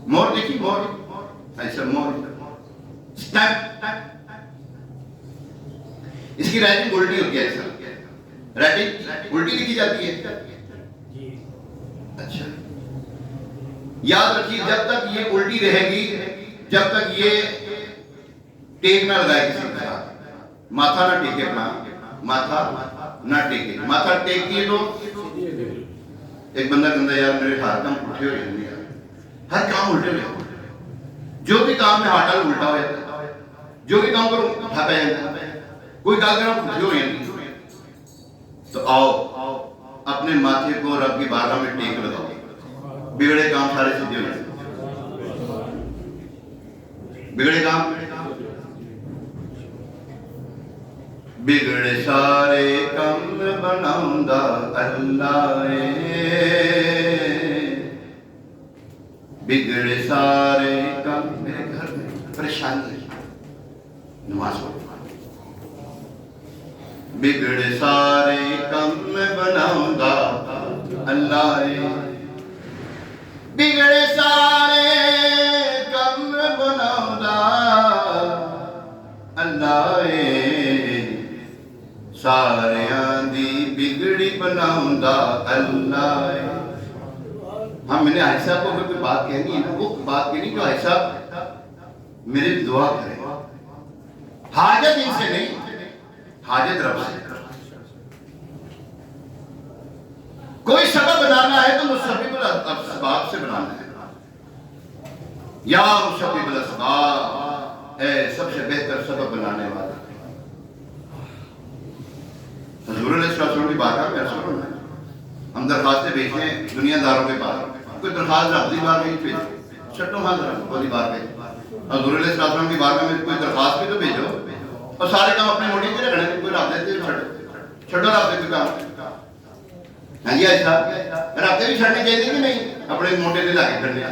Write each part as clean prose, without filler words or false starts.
مور دیکھی، مور ایسا مور اسٹیپ، اس کی رائٹنگ الٹی ہوتی ہے، ایسا رائٹنگ الٹی لکھی جاتی ہے. اچھا یاد رکھیے جب تک یہ الٹی رہے گی، جب تک یہ ٹیک نہ لگائے کسی کے ساتھ، ماتھا نہ ٹیکے، اپنا ماتھا نہ ٹیکے. ماتھا ٹیک دیے تو ایک بندہ کہتا یار میرے ہر کام اٹھے ہوئے ہیں، ہر کام الٹے ہوئے، جو بھی کام میں ہاتھ ڈال الٹا ہو جاتا ہے، جو بھی کام کرو ہاتھ آ جاتا ہے، کوئی کام کرو اٹھے ہوئے ہیں. تو آؤ اپنے ماتھے کو رب کی بارگاہ میں ٹیک لگاؤ، بگڑے کام سارے سیدھے ہو جائیں. بگڑے کام، بگڑے سارے کم بناؤندا اللہ بگڑے سارے کم. میرے گھر میں پریشانی ہے، نماز پڑھو. بگڑے سارے کم بناؤندا اللہ، بگڑے سارے کم بناؤندا اللہ، ساریاں دی بگڑی بناؤندا اللہ. ہاں میں نے حاجی صاحب کو اگر کوئی بات کہنی ہے نا، وہ بات کہنی کہ حاجی صاحب میرے دعا کریں، حاجت ان سے نہیں، حاجت رب سے. کوئی سبب بنانا ہے تو مسبب الاسباب سے بنانا ہے. یا مسبب الاسباب، اے سب سے بہتر سبب بنانے والا. حضور علیہ السلام کی بارگاہ میں عرض کرو نا، ہم درخواستیں بھیجتے ہیں دنیا داروں کے پاس. کوئی درخواست رب کی بارگاہ میں بھیجو، چھٹو ہاں درخواست والی بارگاہ. حضور علیہ السلام کی بارگاہ میں کوئی درخواست بھی تو بھیجو، اور سارے کام اپنے موٹی پہ رکھنے، کوئی رب دیتے چھٹو رب دیتے کام. ہاں جی ایسا رابطے بھی چھڑنے چاہیے کہ نہیں، اپنے موٹے دے لاکے کرنے،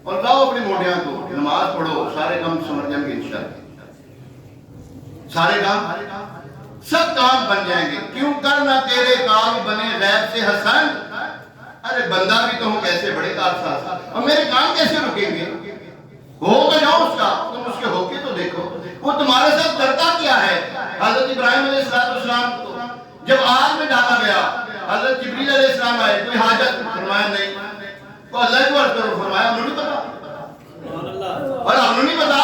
اور لاؤ اپنے موٹیاں کو نماز پڑھو، سارے کام سمجھ جائیں گے انشاءاللہ. سارے کام، سب کام بن جائیں گے. کیوں کرنا تیرے کام بنے غیب سے حسن، ارے بندہ بھی تو ہوں کیسے بڑے کارساز، اور میرے کام کیسے رکیں گے؟ ہو تو جاؤ اس کا، تم اس کے ہو کے تو دیکھو وہ تمہارے ساتھ کرتا کیا ہے. حضرت ابراہیم علیہ السلام کو جب آگ میں ڈالا گیا، حضرت جبریل علیہ السلام آئے، کوئی حاجت؟ فرمایا نہیں. تو اللہ کو عرض کرو، فرمایا ہم نے نہیں پتا، اور ہم نے نہیں پتا